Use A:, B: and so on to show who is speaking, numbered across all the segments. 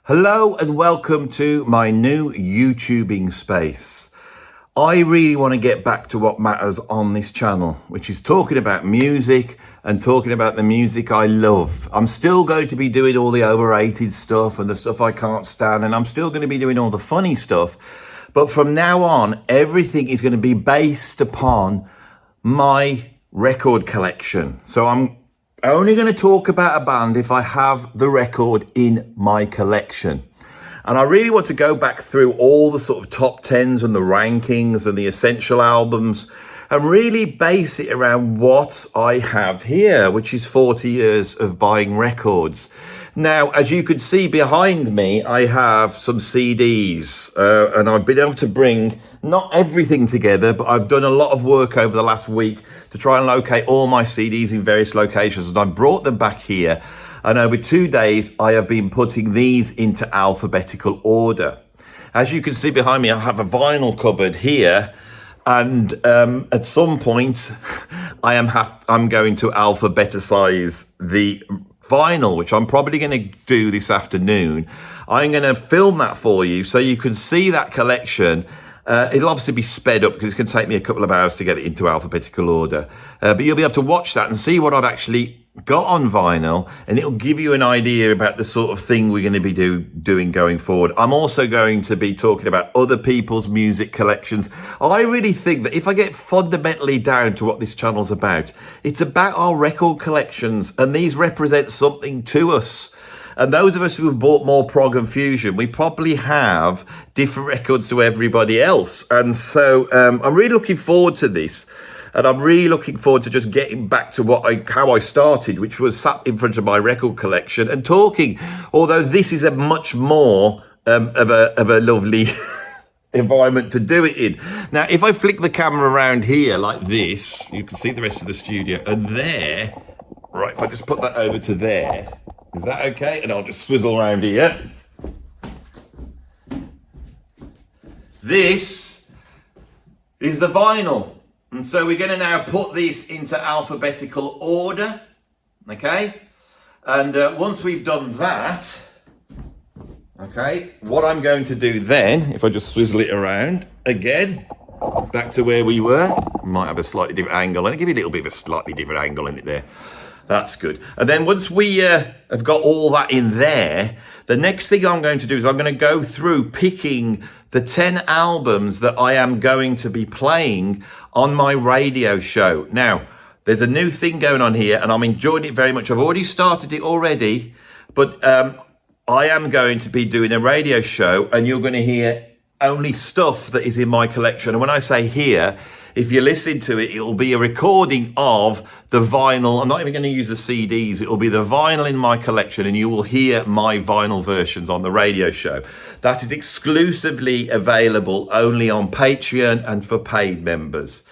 A: Hello and welcome to my new YouTubing space. I really want to get back to what matters on this channel, which is talking about music and talking about the music I love. I'm still going to be doing all the overrated stuff and the stuff I can't stand, and I'm still going to be doing all the funny stuff. But from now on, everything is going to be based upon my record collection. So I'm only going to talk about a band if I have the record in my collection. And I really want to go back through all the sort of top 10s and the rankings and the essential albums and really base it around what I have here, which is 40 years of buying records. Now, as you can see behind me, I have some CDs and I've been able to bring not everything together, but I've done a lot of work over the last week to try and locate all my CDs in various locations, and I brought them back here. And over 2 days, I have been putting these into alphabetical order. As you can see behind me, I have a vinyl cupboard here. And at some point, I'm going to alphabetize the vinyl, which I'm probably going to do this afternoon. I'm going to film that for you so you can see that collection. It'll obviously be sped up because it's going to take me a couple of hours to get it into alphabetical order. But you'll be able to watch that and see what I've actually got on vinyl, and it'll give you an idea about the sort of thing we're going to be doing going forward. I'm also going to be talking about other people's music collections. I really think that if I get fundamentally down to what this channel's about, it's about our record collections, and these represent something to us. And those of us who have bought more prog and fusion, we probably have different records to everybody else. And so I'm really looking forward to this. And I'm really looking forward to just getting back to how I started, which was sat in front of my record collection and talking. Although this is a much more of a lovely environment to do it in. Now, if I flick the camera around here like this, you can see the rest of the studio. And there, right, if I just put that over to there, is that okay? And I'll just swizzle around here. This is the vinyl. And so we're going to now put this into alphabetical order, okay? And once we've done that, okay, what I'm going to do then, if I just swizzle it around, again, back to where we were, might have a slightly different angle, and give you a little bit of a slightly different angle in it there. That's good. And then once we have got all that in there, the next thing I'm going to do is I'm going to go through picking the 10 albums that I am going to be playing on my radio show. Now, there's a new thing going on here and I'm enjoying it very much. I've already started it already, but I am going to be doing a radio show and you're going to hear only stuff that is in my collection. And when I say here, if you listen to it, it'll be a recording of the vinyl. I'm not even going to use the CDs. It'll be the vinyl in my collection and you will hear my vinyl versions on the radio show. That is exclusively available only on Patreon and for paid members.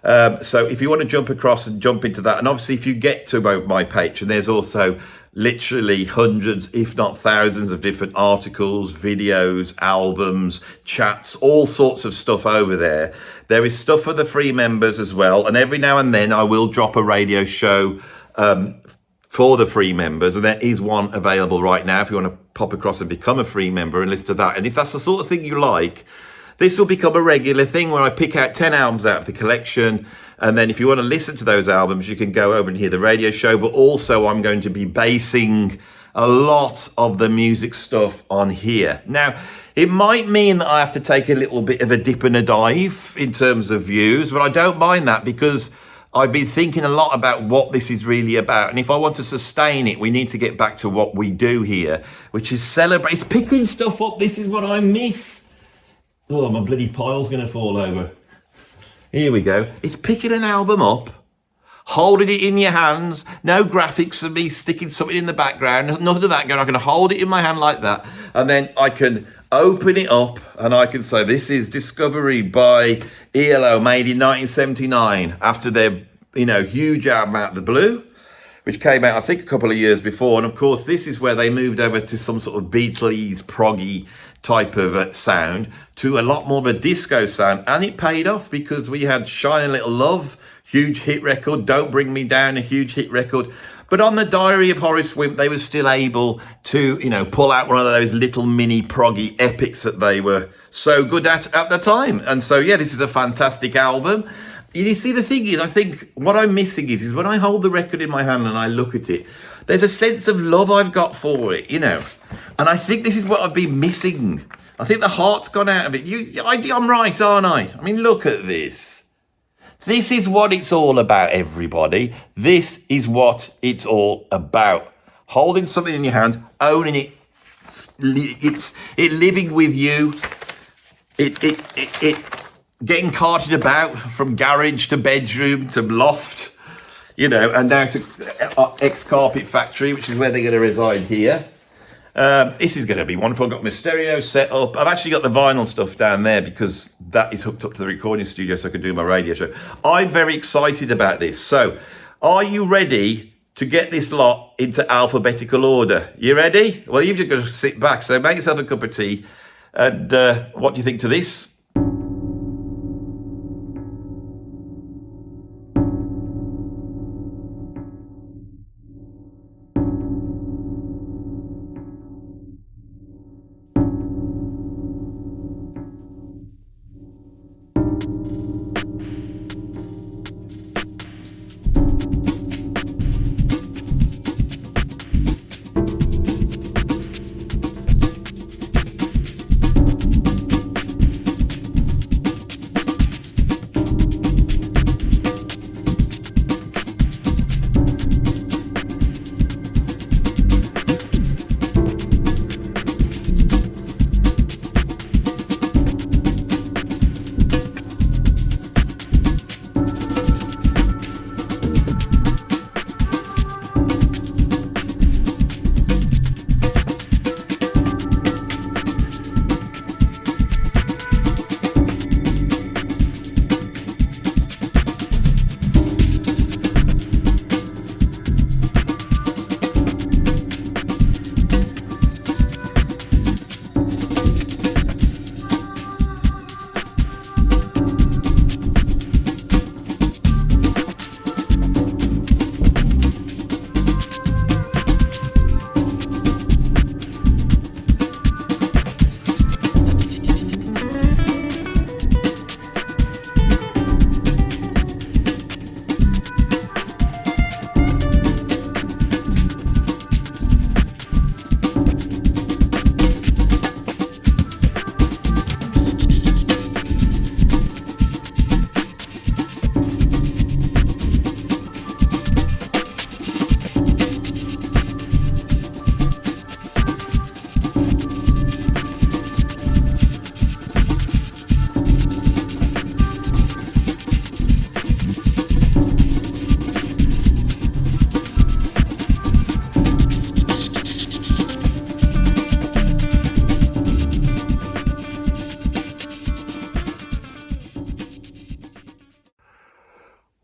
A: So if you want to jump across and jump into that, and obviously if you get to my Patreon, there's also literally hundreds, if not thousands of different articles, videos, albums, chats, all sorts of stuff over there. There is stuff for the free members as well. And every now and then I will drop a radio show for the free members. And there is one available right now if you want to pop across and become a free member and listen to that. And if that's the sort of thing you like, this will become a regular thing where I pick out 10 albums out of the collection. And then if you want to listen to those albums, you can go over and hear the radio show. But also I'm going to be basing a lot of the music stuff on here. Now, it might mean that I have to take a little bit of a dip and a dive in terms of views, but I don't mind that because I've been thinking a lot about what this is really about. And if I want to sustain it, we need to get back to what we do here, which is celebrate. It's picking stuff up. This is what I miss. Oh, my bloody pile's going to fall over. Here we go. It's picking an album up, holding it in your hands. No graphics of me sticking something in the background. Nothing of that going on. I'm going to hold it in my hand like that. And then I can open it up and I can say, this is Discovery by ELO, made in 1979 after their, huge album Out of the Blue, which came out, I think, a couple of years before. And of course, this is where they moved over to some sort of Beatles, proggy type of sound to a lot more of a disco sound. And it paid off because we had Shining Little Love, huge hit record. Don't Bring Me Down, a huge hit record. But on the Diary of Horace Wimp, they were still able to, you know, pull out one of those little mini proggy epics that they were so good at the time. And so, yeah, this is a fantastic album. You see, the thing is, I think what I'm missing is when I hold the record in my hand and I look at it, there's a sense of love I've got for it, you know. And I think this is what I've been missing. I think the heart's gone out of it. I'm right, aren't I? I mean, look at this. This is what it's all about, everybody. This is what it's all about. Holding something in your hand, owning it, it's living with you. It getting carted about from garage to bedroom to loft, you know, and now to ex-carpet factory, which is where they're going to reside here. This is going to be wonderful. I've got my stereo set up. I've actually got the vinyl stuff down there because that is hooked up to the recording studio so I can do my radio show. I'm very excited about this. So, are you ready to get this lot into alphabetical order? You ready? Well, you've just got to sit back. So make yourself a cup of tea. And what do you think to this?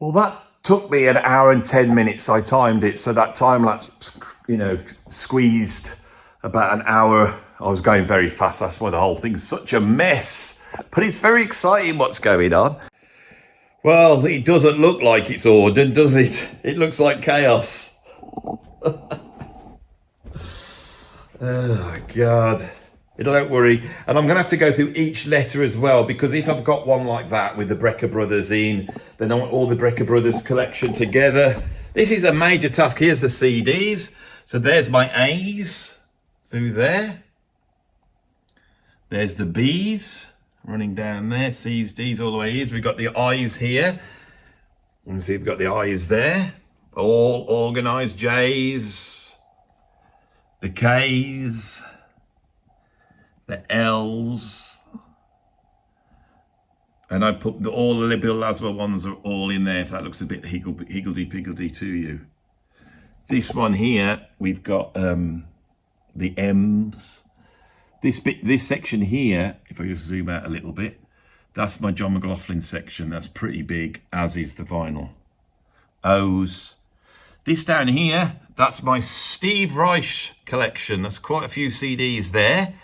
A: Well, that took me 1 hour and 10 minutes. I timed it, so that time lapse, you know, squeezed about an hour. I was going very fast. That's why the whole thing's such a mess. But it's very exciting what's going on. Well, it doesn't look like it's ordered, does it? It looks like chaos. Oh, God. Don't worry. And I'm going to have to go through each letter as well, because if I've got one like that with the Brecker Brothers in, then I want all the Brecker Brothers collection together. This is a major task. Here's the CDs. So there's my A's through there. There's the B's running down there. C's, D's all the way here. We've got the I's here. You can see we've got the I's there. All organised. J's. The K's. The L's, and I put all the Bill Laswell ones are all in there, if that looks a bit higgledy-piggledy to you. This one here, we've got the M's. This section here, if I just zoom out a little bit, that's my John McLaughlin section. That's pretty big, as is the vinyl. O's. This down here, that's my Steve Reich collection. That's quite a few CDs there.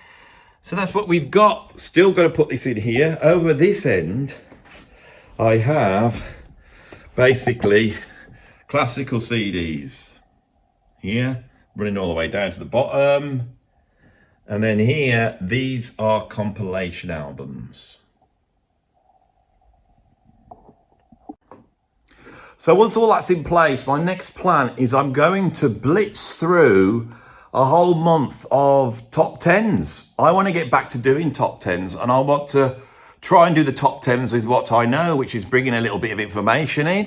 A: So that's what we've got. Still got to put this in here. Over this end, I have basically classical CDs. here, running all the way down to the bottom. And then here, these are compilation albums. So once all that's in place, my next plan is I'm going to blitz through a whole month of top 10s. I want to get back to doing top 10s, and I want to try and do the top 10s with what I know, which is bringing a little bit of information in,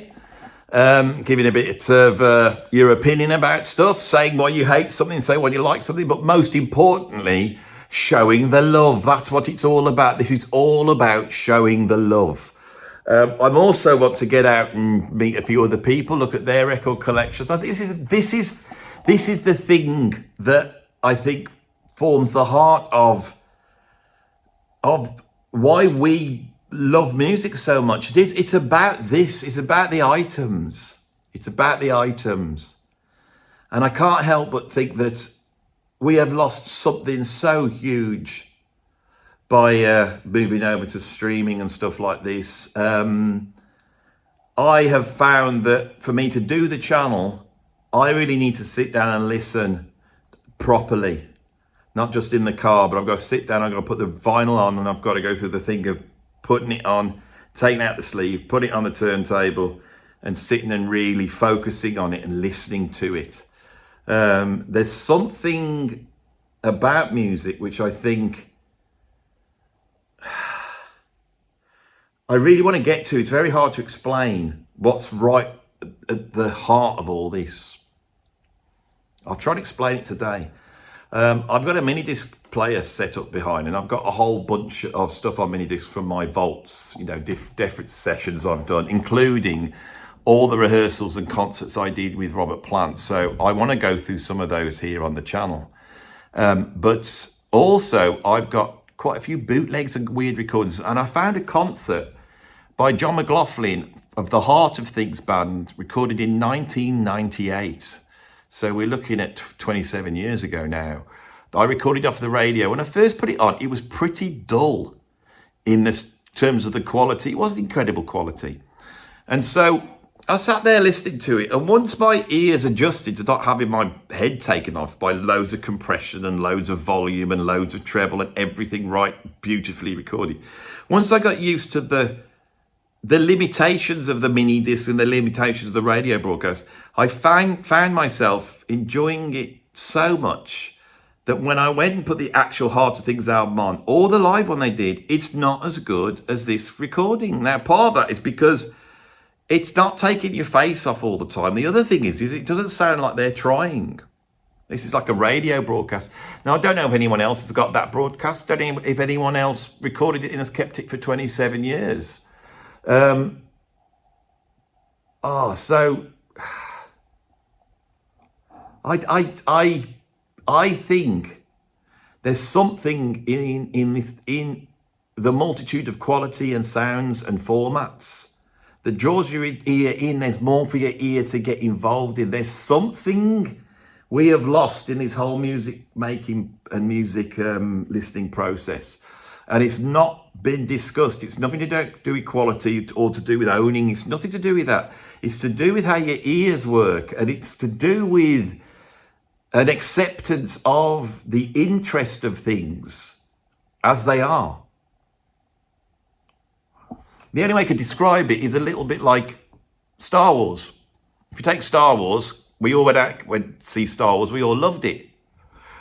A: giving a bit of your opinion about stuff, saying why you hate something, saying why you like something, but most importantly, showing the love. That's what it's all about. This is all about showing the love. I also want to get out and meet a few other people, look at their record collections. I think this is the thing that I think forms the heart of why we love music so much. It's about this. It's about the items. It's about the items. And I can't help but think that we have lost something so huge by moving over to streaming and stuff like this. I have found that for me to do the channel, I really need to sit down and listen properly, not just in the car, but I've got to sit down, I've got to put the vinyl on, and I've got to go through the thing of putting it on, taking out the sleeve, putting it on the turntable, and sitting and really focusing on it and listening to it. There's something about music which I think I really want to get to. It's very hard to explain what's right at the heart of all this. I'll try and explain it today. I've got a mini disc player set up behind, and I've got a whole bunch of stuff on mini discs from my vaults, you know, different sessions I've done, including all the rehearsals and concerts I did with Robert Plant. So I want to go through some of those here on the channel. But also I've got quite a few bootlegs and weird recordings, and I found a concert by John McLaughlin of the Heart of Things band, recorded in 1998. So we're looking at 27 years ago now. I recorded off the radio. When I first put it on, it was pretty dull in the terms of the quality. It wasn't incredible quality. And so I sat there listening to it, and once my ears adjusted to not having my head taken off by loads of compression and loads of volume and loads of treble and everything right, beautifully recorded. Once I got used to the limitations of the mini disc and the limitations of the radio broadcast, I found myself enjoying it so much that when I went and put the actual Heart of Things album on, or the live one they did, it's not as good as this recording. Now, part of that is because it's not taking your face off all the time. The other thing is it doesn't sound like they're trying. This is like a radio broadcast. Now, I don't know if anyone else has got that broadcast. I don't know if anyone else recorded it and has kept it for 27 years. I think there's something in the multitude of quality and sounds and formats that draws your ear in. There's more for your ear to get involved in. There's something we have lost in this whole music making and music listening process. And it's not been discussed. It's nothing to do with quality or to do with owning. It's nothing to do with that. It's to do with how your ears work. And it's to do with an acceptance of the interest of things as they are. The only way I could describe it is a little bit like Star Wars. If you take Star Wars, we all went to see Star Wars. We all loved it.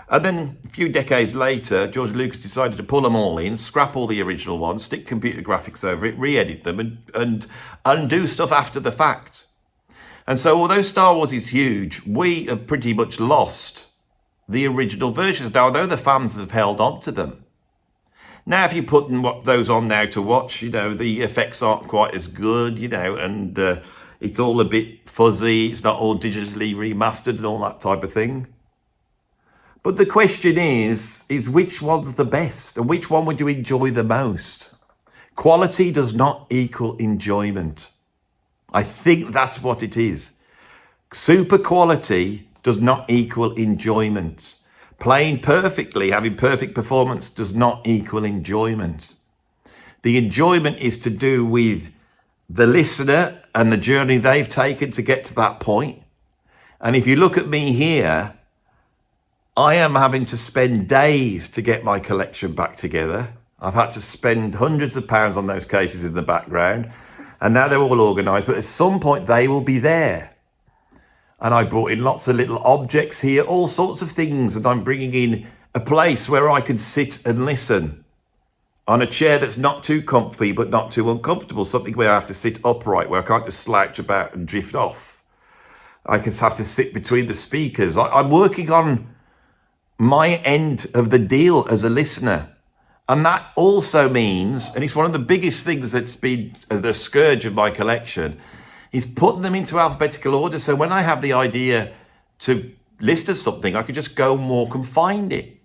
A: And then a few decades later, George Lucas decided to pull them all in, scrap all the original ones, stick computer graphics over it, re-edit them, and undo stuff after the fact. And so although Star Wars is huge, we have pretty much lost the original versions. Now, although the fans have held on to them. Now, if you put those on now to watch, you know, the effects aren't quite as good, you know, and it's all a bit fuzzy. It's not all digitally remastered and all that type of thing. But the question is which one's the best, and which one would you enjoy the most? Quality does not equal enjoyment. I think that's what it is. Super quality does not equal enjoyment. Playing perfectly, having perfect performance does not equal enjoyment. The enjoyment is to do with the listener and the journey they've taken to get to that point. And if you look at me here, I am having to spend days to get my collection back together. I've had to spend hundreds of pounds on those cases in the background, and now they're all organised, but at some point they will be there. And I brought in lots of little objects here, all sorts of things, and I'm bringing in a place where I can sit and listen on a chair that's not too comfy but not too uncomfortable, something where I have to sit upright, where I can't just slouch about and drift off. I just have to sit between the speakers. I'm working on my end of the deal as a listener. And that also means, and it's one of the biggest things that's been the scourge of my collection, is putting them into alphabetical order. So when I have the idea to list as something, I could just go and walk and find it.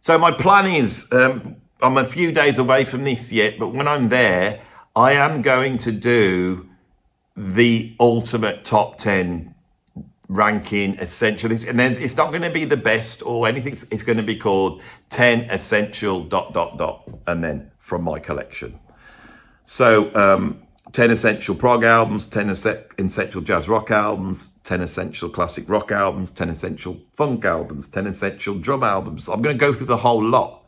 A: So my plan is, I'm a few days away from this yet, but when I'm there, I am going to do the ultimate top 10 ranking essentials, and then it's not going to be the best or anything. It's going to be called 10 essential ... and then from my collection. So 10 essential prog albums, 10 essential jazz rock albums, 10 essential classic rock albums, 10 essential funk albums, 10 essential drum albums. I'm going to go through the whole lot.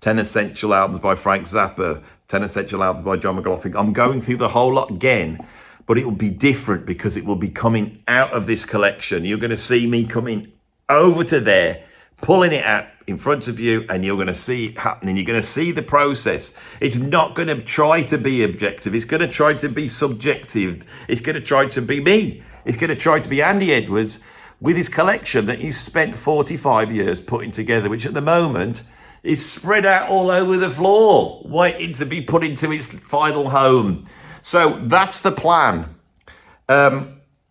A: 10 essential albums by Frank Zappa, 10 essential albums by John McLaughlin. I'm going through the whole lot again, but it will be different because it will be coming out of this collection. You're going to see me coming over to there, pulling it out in front of you, and you're going to see it happening. You're going to see the process. It's not going to try to be objective. It's going to try to be subjective. It's going to try to be me. It's going to try to be Andy Edwards with his collection that he's spent 45 years putting together, which at the moment is spread out all over the floor, waiting to be put into its final home. So that's the plan.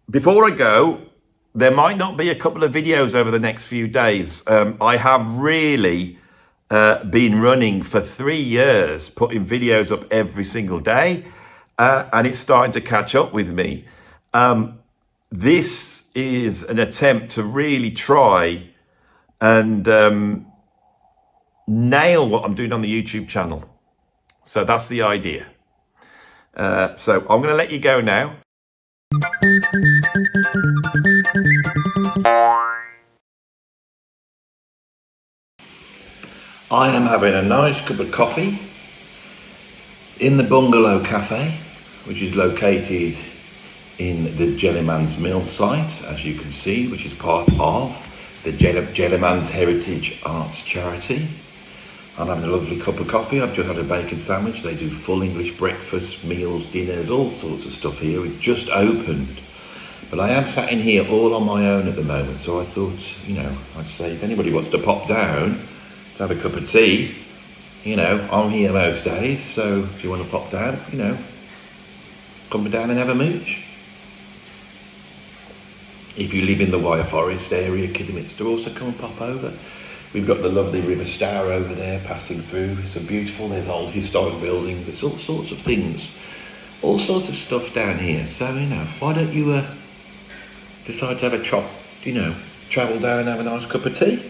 A: Before I go, there might not be a couple of videos over the next few days. I have really been running for 3 years, putting videos up every single day, and it's starting to catch up with me. This is an attempt to really try and nail what I'm doing on the YouTube channel. So that's the idea. So I'm going to let you go now. I am having a nice cup of coffee in the Bungalow Cafe, which is located in the Jellyman's Mill site, as you can see, which is part of the Jellyman's Heritage Arts Charity. I'm having a lovely cup of coffee. I've just had a bacon sandwich. They do full English breakfast, meals, dinners, all sorts of stuff here. It just opened. But I am sat in here all on my own at the moment. So I thought, you know, I'd say if anybody wants to pop down to have a cup of tea, you know, I'm here most days. So if you want to pop down, you know, come down and have a mooch. If you live in the Wyre Forest area, Kidderminster, also come and pop over. We've got the lovely River Stour over there passing through. It's a beautiful, there's old historic buildings. It's all sorts of things, all sorts of stuff down here. So, you know, why don't you decide to have a chop, you know, travel down and have a nice cup of tea?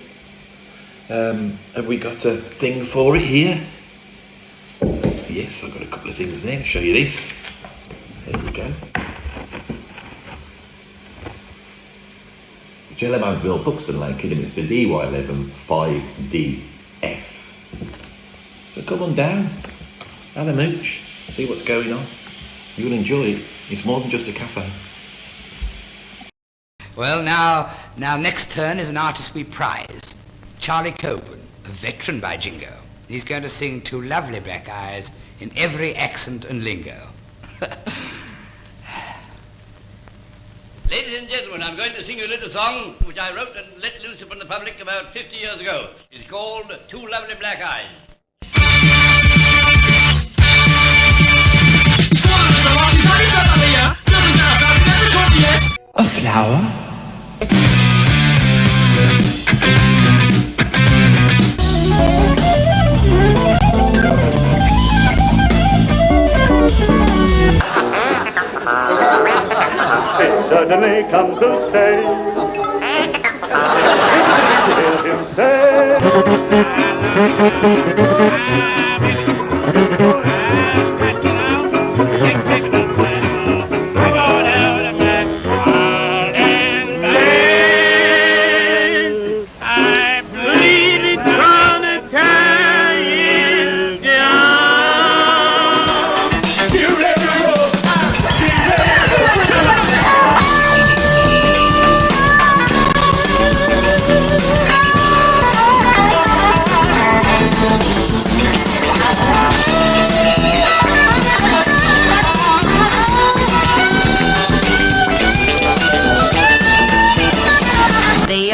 A: Have we got a thing for it here? Yes, I've got a couple of things there. I'll show you this. There we go. Jellymansville, Buxton Lane, Kidderminster, DY11 5DF. So come on down, have a mooch, see what's going on. You'll enjoy it. It's more than just a cafe.
B: Well, now next turn is an artist we prize. Charlie Coburn, a veteran by jingo. He's going to sing Two Lovely Black Eyes in every accent and lingo.
C: Ladies and gentlemen, I'm going to sing you a little song which I wrote and let loose upon the public about 50 years ago. It's called Two Lovely Black Eyes.
D: A flower?
E: It certainly comes to stay. Hear him say. I go down the black world and back.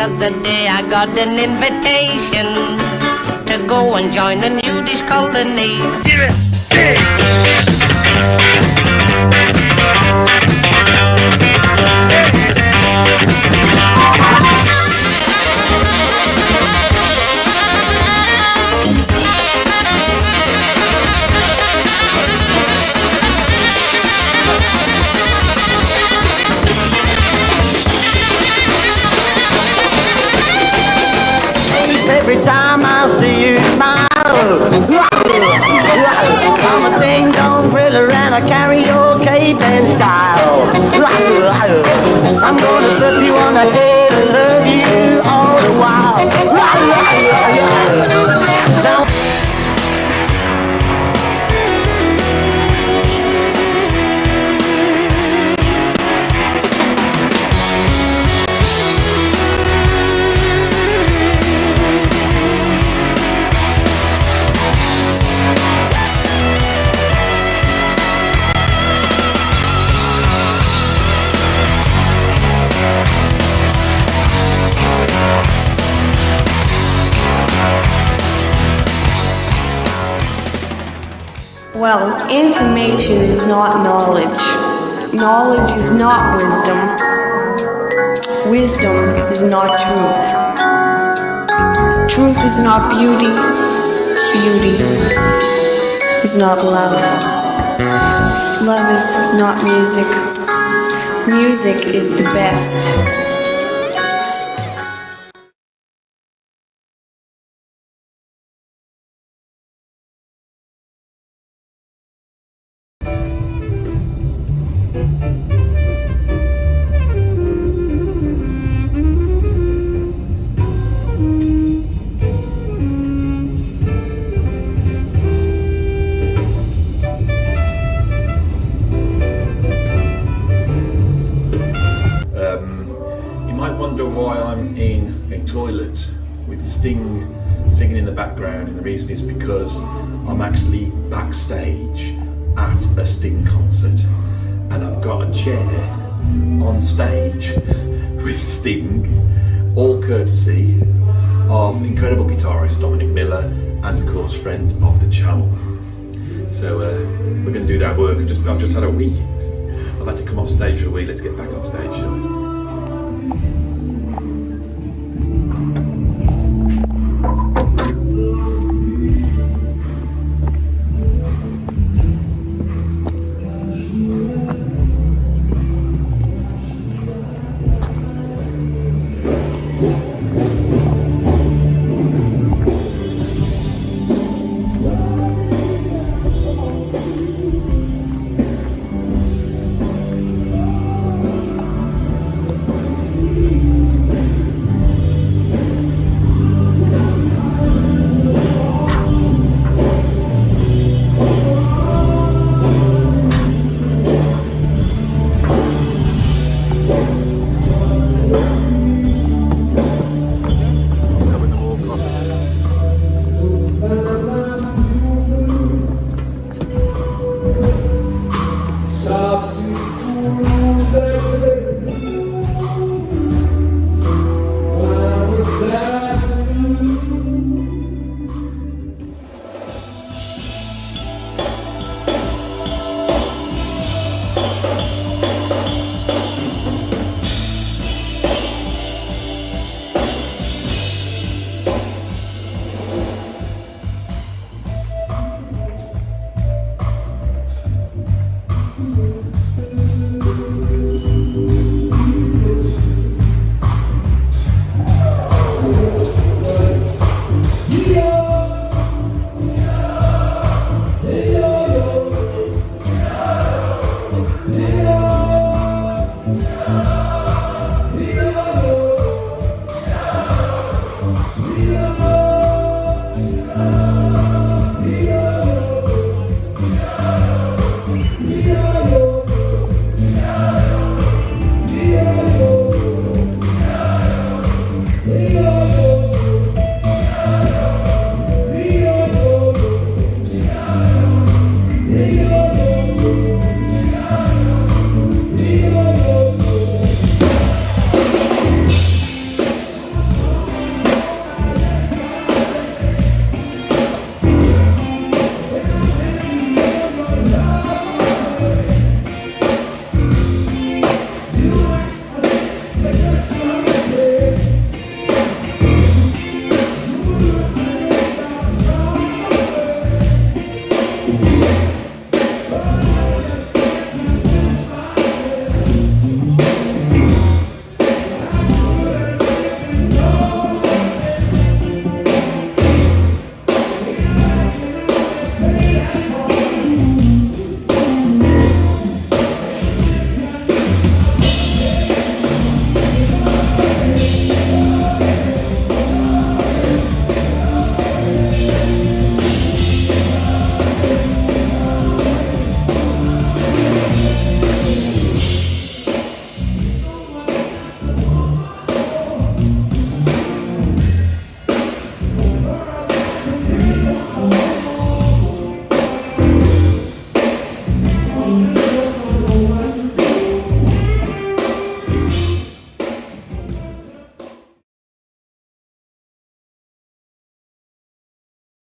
D: other day I got an invitation to go and join a nudish colony.
F: Every time I see you smile, I'm a ding-dong thriller and a karaoke band style. I'm gonna flip you on the head and love you all the while. Now,
G: well, information is not knowledge. Knowledge is not wisdom. Wisdom is not truth. Truth is not beauty. Beauty is not love. Love is not music. Music is the best.
A: You might wonder why I'm in a toilet with Sting singing in the background, and the reason is because I'm actually backstage at a Sting concert, and I've got a chair on stage with Sting, all courtesy of incredible guitarist Dominic Miller and of course friend of the channel. So we're going to do that work. I've just had a wee. I've had to come off stage for a wee. Let's get back on stage, shall we?